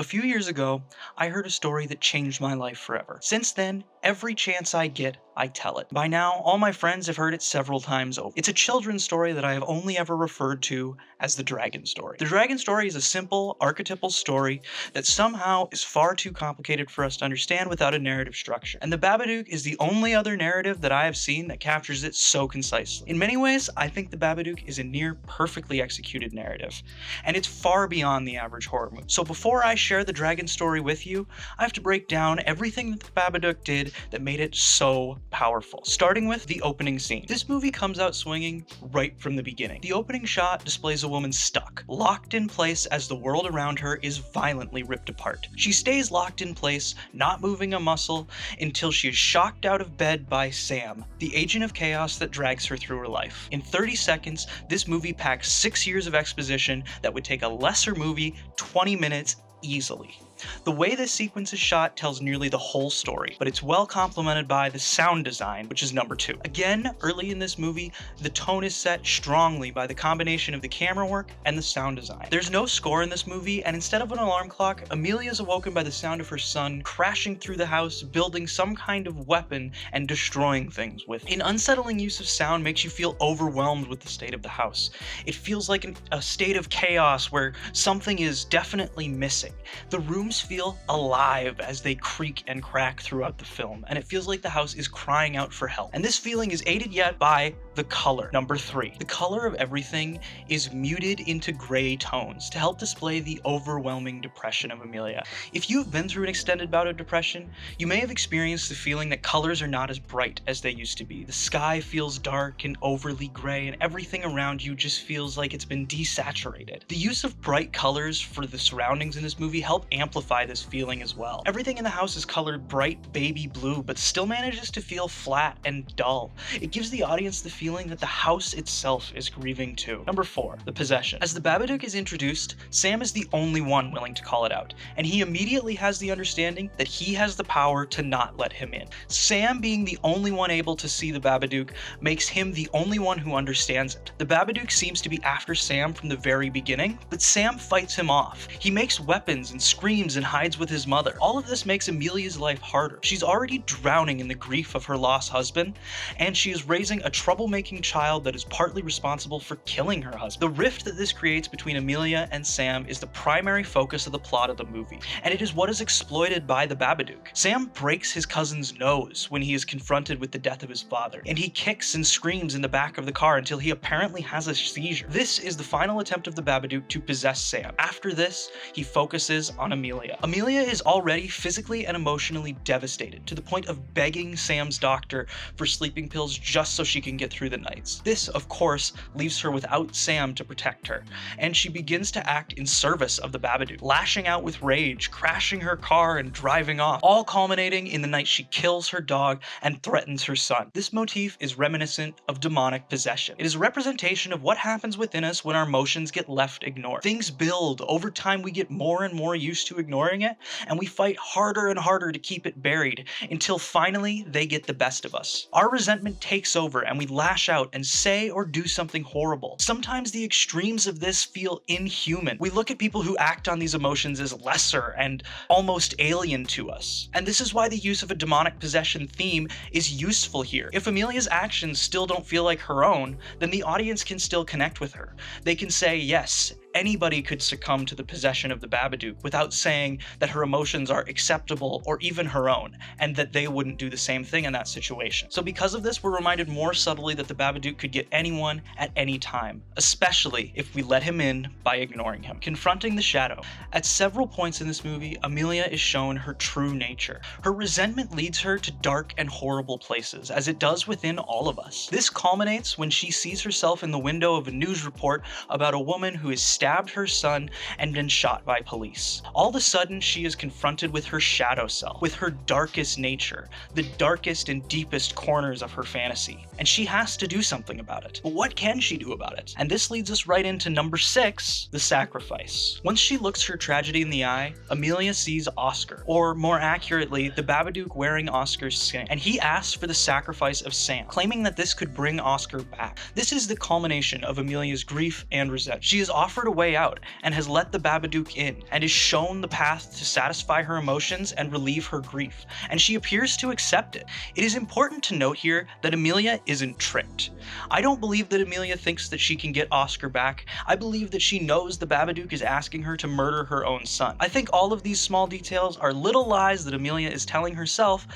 A few years ago, I heard a story that changed my life forever. Since then, every chance I get, I tell it. By now, all my friends have heard it several times over. It's a children's story that I have only ever referred to as the dragon story. The dragon story is a simple, archetypal story that somehow is far too complicated for us to understand without a narrative structure. And the Babadook is the only other narrative that I have seen that captures it so concisely. In many ways, I think the Babadook is a near perfectly executed narrative, and it's far beyond the average horror movie. So before I share the dragon story with you, I have to break down everything that the Babadook did that made it so powerful. Starting with the opening scene. This movie comes out swinging right from the beginning. The opening shot displays a woman stuck, locked in place as the world around her is violently ripped apart. She stays locked in place, not moving a muscle, until she is shocked out of bed by Sam, the agent of chaos that drags her through her life. In 30 seconds, this movie packs 6 years of exposition that would take a lesser movie 20 minutes easily. The way this sequence is shot tells nearly the whole story, but it's well complemented by the sound design, which is number 2. Again, early in this movie, the tone is set strongly by the combination of the camera work and the sound design. There's no score in this movie, and instead of an alarm clock, Amelia is awoken by the sound of her son crashing through the house, building some kind of weapon and destroying things with it. An unsettling use of sound makes you feel overwhelmed with the state of the house. It feels like a state of chaos where something is definitely missing. The rooms feel alive as they creak and crack throughout the film, and it feels like the house is crying out for help. And this feeling is aided yet by the color. Number 3. The color of everything is muted into gray tones to help display the overwhelming depression of Amelia. If you've been through an extended bout of depression, you may have experienced the feeling that colors are not as bright as they used to be. The sky feels dark and overly gray, and everything around you just feels like it's been desaturated. The use of bright colors for the surroundings in this movie help amplify this feeling as well. Everything in the house is colored bright baby blue, but still manages to feel flat and dull. It gives the audience the feeling that the house itself is grieving too. Number 4, the possession. As the Babadook is introduced, Sam is the only one willing to call it out, and he immediately has the understanding that he has the power to not let him in. Sam being the only one able to see the Babadook makes him the only one who understands it. The Babadook seems to be after Sam from the very beginning, but Sam fights him off. He makes weapons and screams and hides with his mother. All of this makes Amelia's life harder. She's already drowning in the grief of her lost husband, and she is raising a troublemaking child that is partly responsible for killing her husband. The rift that this creates between Amelia and Sam is the primary focus of the plot of the movie, and it is what is exploited by the Babadook. Sam breaks his cousin's nose when he is confronted with the death of his father, and he kicks and screams in the back of the car until he apparently has a seizure. This is the final attempt of the Babadook to possess Sam. After this, he focuses on Amelia. Amelia is already physically and emotionally devastated, to the point of begging Sam's doctor for sleeping pills just so she can get through the nights. This, of course, leaves her without Sam to protect her, and she begins to act in service of the Babadook, lashing out with rage, crashing her car, and driving off, all culminating in the night she kills her dog and threatens her son. This motif is reminiscent of demonic possession. It is a representation of what happens within us when our emotions get left ignored. Things build. Over time, we get more and more used to ignoring it, and we fight harder and harder to keep it buried until finally they get the best of us. Our resentment takes over and we lash out and say or do something horrible. Sometimes the extremes of this feel inhuman. We look at people who act on these emotions as lesser and almost alien to us. And this is why the use of a demonic possession theme is useful here. If Amelia's actions still don't feel like her own, then the audience can still connect with her. They can say, yes, anybody could succumb to the possession of the Babadook without saying that her emotions are acceptable or even her own, and that they wouldn't do the same thing in that situation. So because of this, we're reminded more subtly that the Babadook could get anyone at any time, especially if we let him in by ignoring him. Confronting the shadow. At several points in this movie, Amelia is shown her true nature. Her resentment leads her to dark and horrible places, as it does within all of us. This culminates when she sees herself in the window of a news report about a woman who is stabbed her son and been shot by police. All of a sudden, she is confronted with her shadow self, with her darkest nature, the darkest and deepest corners of her fantasy, and she has to do something about it. But what can she do about it? And this leads us right into number 6, the sacrifice. Once she looks her tragedy in the eye, Amelia sees Oscar, or more accurately, the Babadook wearing Oscar's skin, and he asks for the sacrifice of Sam, claiming that this could bring Oscar back. This is the culmination of Amelia's grief and resentment. She is offered a way out and has let the Babadook in and is shown the path to satisfy her emotions and relieve her grief, and she appears to accept it. It is important to note here that Amelia isn't tricked. I don't believe that Amelia thinks that she can get Oscar back. I believe that she knows the Babadook is asking her to murder her own son. I think all of these small details are little lies that Amelia is telling herself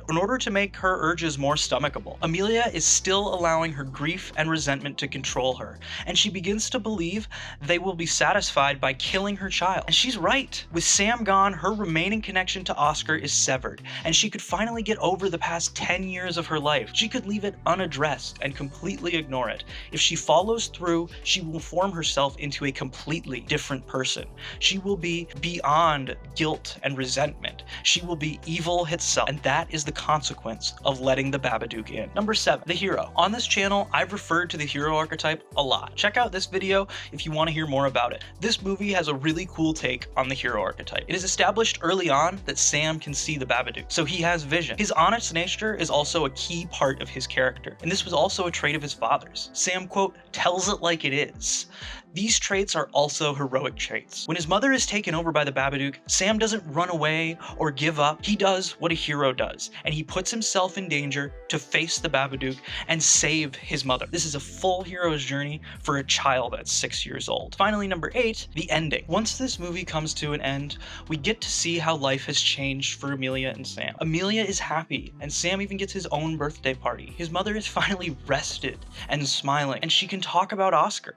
in order to make her urges more stomachable. Amelia is still allowing her grief and resentment to control her, and she begins to believe they will be satisfied by killing her child. And she's right. With Sam gone, her remaining connection to Oscar is severed, and she could finally get over the past 10 years of her life. She could leave it unaddressed and completely ignore it. If she follows through, she will form herself into a completely different person. She will be beyond guilt and resentment. She will be evil itself, and that is the consequence of letting the Babadook in. Number 7, the hero. On this channel, I've referred to the hero archetype a lot. Check out this video if you want to hear more about it. This movie has a really cool take on the hero archetype. It is established early on that Sam can see the Babadook, so he has vision. His honest nature is also a key part of his character, and this was also a trait of his father's. Sam, quote, tells it like it is. These traits are also heroic traits. When his mother is taken over by the Babadook, Sam doesn't run away or give up. He does what a hero does, and he puts himself in danger to face the Babadook and save his mother. This is a full hero's journey for a child at 6 years old. Finally, number 8, the ending. Once this movie comes to an end, we get to see how life has changed for Amelia and Sam. Amelia is happy, and Sam even gets his own birthday party. His mother is finally rested and smiling, and she can talk about Oscar.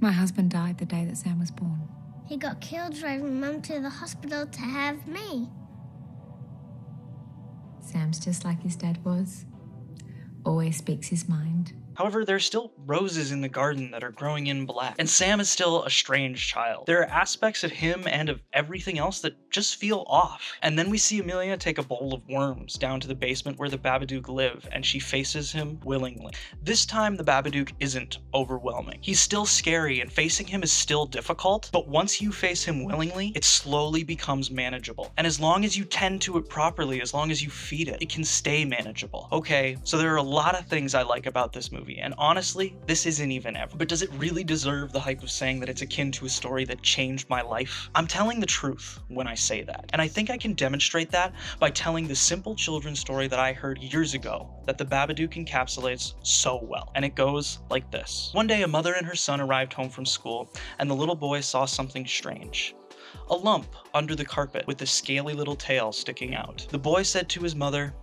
My husband died the day that Sam was born. He got killed driving Mum to the hospital to have me. Sam's just like his dad was. Always speaks his mind. However, there are still roses in the garden that are growing in black, and Sam is still a strange child. There are aspects of him and of everything else that just feel off. And then we see Amelia take a bowl of worms down to the basement where the Babadook live, and she faces him willingly. This time, the Babadook isn't overwhelming. He's still scary, and facing him is still difficult, but once you face him willingly, it slowly becomes manageable. And as long as you tend to it properly, as long as you feed it, it can stay manageable. Okay, so there are a lot of things I like about this movie. And honestly, this isn't even ever. But does it really deserve the hype of saying that it's akin to a story that changed my life? I'm telling the truth when I say that. And I think I can demonstrate that by telling the simple children's story that I heard years ago that the Babadook encapsulates so well. And it goes like this. One day, a mother and her son arrived home from school, and the little boy saw something strange. A lump under the carpet with a scaly little tail sticking out. The boy said to his mother,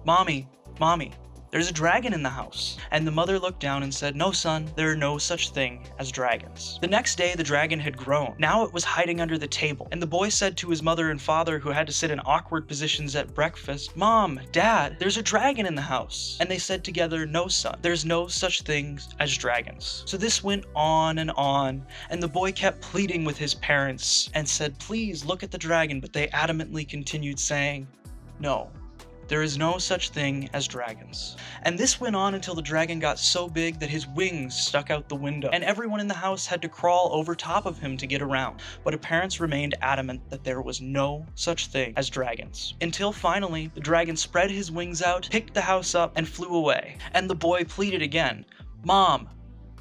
"Mommy, Mommy, there's a dragon in the house." And the mother looked down and said, "No, son, there are no such thing as dragons." The next day, the dragon had grown. Now it was hiding under the table. And the boy said to his mother and father, who had to sit in awkward positions at breakfast, "Mom, Dad, there's a dragon in the house." And they said together, "No, son, there's no such things as dragons." So this went on, and the boy kept pleading with his parents and said, "Please look at the dragon," but they adamantly continued saying, "No. There is no such thing as dragons." And this went on until the dragon got so big that his wings stuck out the window, and everyone in the house had to crawl over top of him to get around. But his parents remained adamant that there was no such thing as dragons. Until finally, the dragon spread his wings out, picked the house up, and flew away. And the boy pleaded again, "Mom,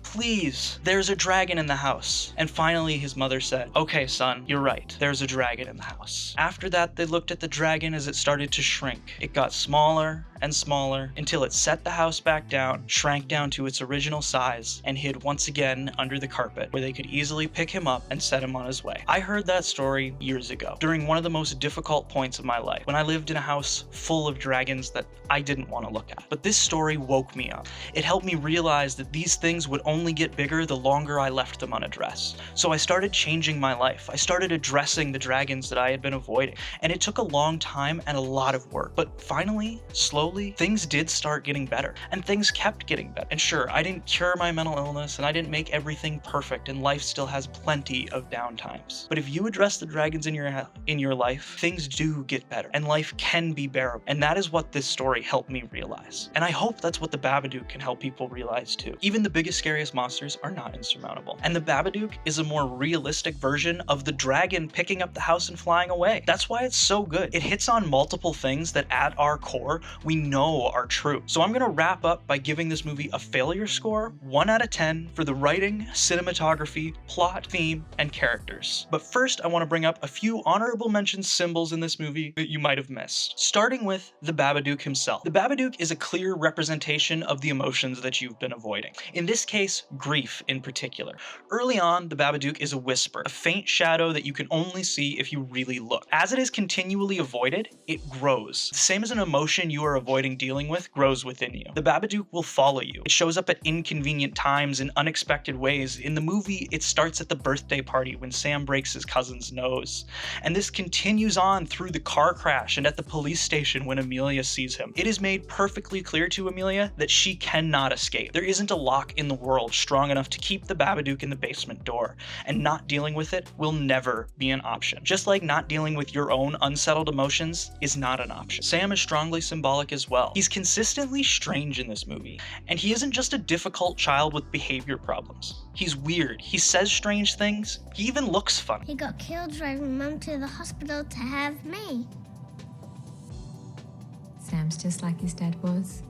please, there's a dragon in the house." And finally his mother said, "Okay, son, you're right. There's a dragon in the house." After that, they looked at the dragon as it started to shrink. It got smaller and smaller until it set the house back down, shrank down to its original size, and hid once again under the carpet where they could easily pick him up and set him on his way. I heard that story years ago, during one of the most difficult points of my life, when I lived in a house full of dragons that I didn't want to look at. But this story woke me up. It helped me realize that these things would only get bigger the longer I left them unaddressed. So I started changing my life. I started addressing the dragons that I had been avoiding. And it took a long time and a lot of work. But finally, slowly, things did start getting better. And things kept getting better. And sure, I didn't cure my mental illness, and I didn't make everything perfect, and life still has plenty of downtimes. But if you address the dragons in your life, things do get better, and life can be bearable. And that is what this story helped me realize. And I hope that's what the Babadook can help people realize too. Even the biggest, scariest various monsters are not insurmountable. And the Babadook is a more realistic version of the dragon picking up the house and flying away. That's why it's so good. It hits on multiple things that at our core, we know are true. So I'm gonna wrap up by giving this movie a failure score, 1 out of 10 for the writing, cinematography, plot, theme, and characters. But first, I wanna bring up a few honorable mention symbols in this movie that you might have missed. Starting with the Babadook himself. The Babadook is a clear representation of the emotions that you've been avoiding. In this case, grief in particular. Early on, the Babadook is a whisper, a faint shadow that you can only see if you really look. As it is continually avoided, it grows. The same as an emotion you are avoiding dealing with grows within you. The Babadook will follow you. It shows up at inconvenient times in unexpected ways. In the movie, it starts at the birthday party when Sam breaks his cousin's nose. And this continues on through the car crash and at the police station when Amelia sees him. It is made perfectly clear to Amelia that she cannot escape. There isn't a lock in the world strong enough to keep the Babadook in the basement door, and not dealing with it will never be an option. Just like not dealing with your own unsettled emotions is not an option. Sam is strongly symbolic as well. He's consistently strange in this movie, and he isn't just a difficult child with behavior problems. He's weird, he says strange things, he even looks funny. He got killed driving Mum to the hospital to have me. Sam's just like his dad was.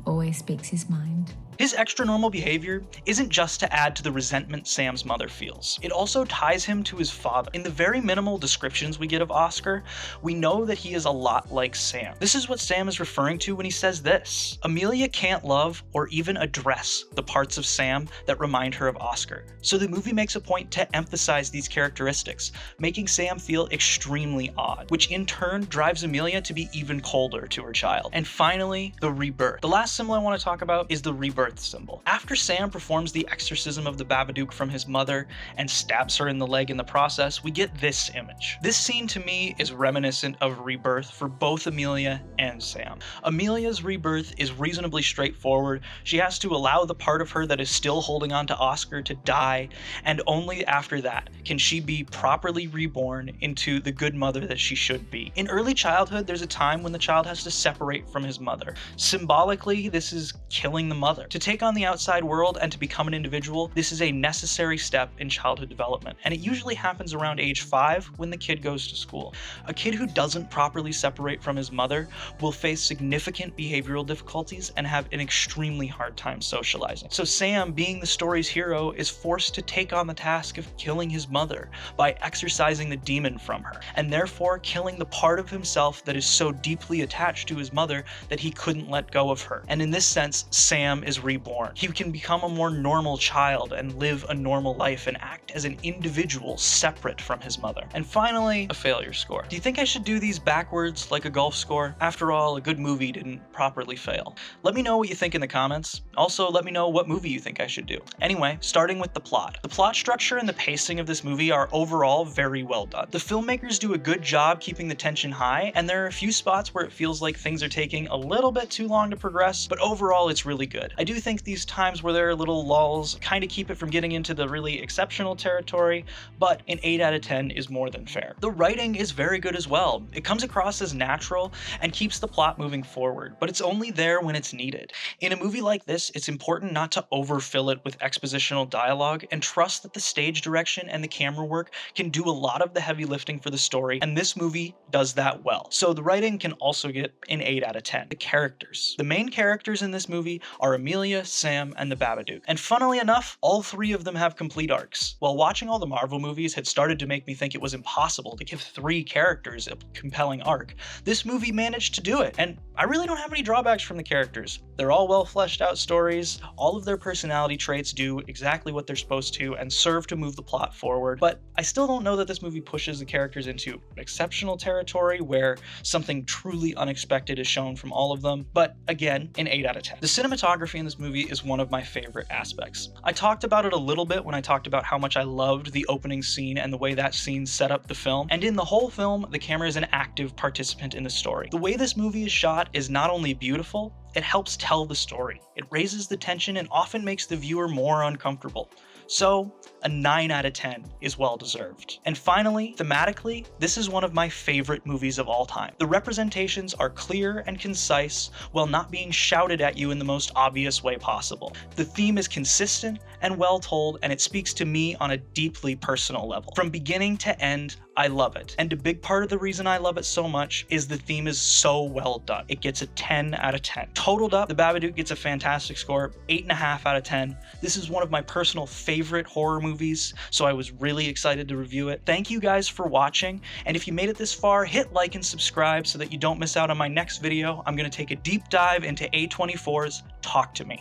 Always speaks his mind. His extra normal behavior isn't just to add to the resentment Sam's mother feels. It also ties him to his father. In the very minimal descriptions we get of Oscar, we know that he is a lot like Sam. This is what Sam is referring to when he says this. Amelia can't love or even address the parts of Sam that remind her of Oscar. So the movie makes a point to emphasize these characteristics, making Sam feel extremely odd, which in turn drives Amelia to be even colder to her child. And finally, the rebirth. The last symbol I want to talk about is the rebirth symbol. After Sam performs the exorcism of the Babadook from his mother and stabs her in the leg in the process, we get this image. This scene to me is reminiscent of rebirth for both Amelia and Sam. Amelia's rebirth is reasonably straightforward. She has to allow the part of her that is still holding on to Oscar to die, and only after that can she be properly reborn into the good mother that she should be. In early childhood, there's a time when the child has to separate from his mother. Symbolically, this is killing the mother. To take on the outside world and to become an individual, this is a necessary step in childhood development, and it usually happens around age 5 when the kid goes to school. A kid who doesn't properly separate from his mother will face significant behavioral difficulties and have an extremely hard time socializing. So Sam, being the story's hero, is forced to take on the task of killing his mother by exorcising the demon from her, and therefore killing the part of himself that is so deeply attached to his mother that he couldn't let go of her. And in this sense, Sam is reborn. He can become a more normal child and live a normal life and act as an individual separate from his mother. And finally, a failure score. Do you think I should do these backwards like a golf score? After all, a good movie didn't properly fail. Let me know what you think in the comments. Also, let me know what movie you think I should do. Anyway, starting with the plot. The plot structure and the pacing of this movie are overall very well done. The filmmakers do a good job keeping the tension high, and there are a few spots where it feels like things are taking a little bit too long to progress, but overall it's really good. I do think these times where there are little lulls kind of keep it from getting into the really exceptional territory, but an 8 out of 10 is more than fair. The writing is very good as well. It comes across as natural and keeps the plot moving forward, but it's only there when it's needed. In a movie like this, it's important not to overfill it with expositional dialogue and trust that the stage direction and the camera work can do a lot of the heavy lifting for the story, and this movie does that well. So the writing can also get an 8 out of 10. The characters. The main characters in this movie are Amelia, Sam, and the Babadook. And funnily enough, all 3 of them have complete arcs. While watching all the Marvel movies had started to make me think it was impossible to give 3 characters a compelling arc, this movie managed to do it. And I really don't have any drawbacks from the characters. They're all well fleshed out stories, all of their personality traits do exactly what they're supposed to and serve to move the plot forward, but I still don't know that this movie pushes the characters into exceptional territory where something truly unexpected is shown from all of them, but again, an 8 out of 10. The cinematography in this movie is one of my favorite aspects. I talked about it a little bit when I talked about how much I loved the opening scene and the way that scene set up the film, and in the whole film, the camera is an active participant in the story. The way this movie is shot is not only beautiful, it helps tell the story. It raises the tension and often makes the viewer more uncomfortable. So a 9 out of 10 is well deserved. And finally, thematically, this is one of my favorite movies of all time. The representations are clear and concise while not being shouted at you in the most obvious way possible. The theme is consistent and well told, and it speaks to me on a deeply personal level. From beginning to end, I love it. And a big part of the reason I love it so much is the theme is so well done. It gets a 10 out of 10. Totaled up, The Babadook gets a fantastic score, 8.5 out of 10. This is one of my personal favorite horror movies, so I was really excited to review it. Thank you guys for watching, and if you made it this far, hit like and subscribe so that you don't miss out on my next video. I'm going to take a deep dive into A24's Talk to Me.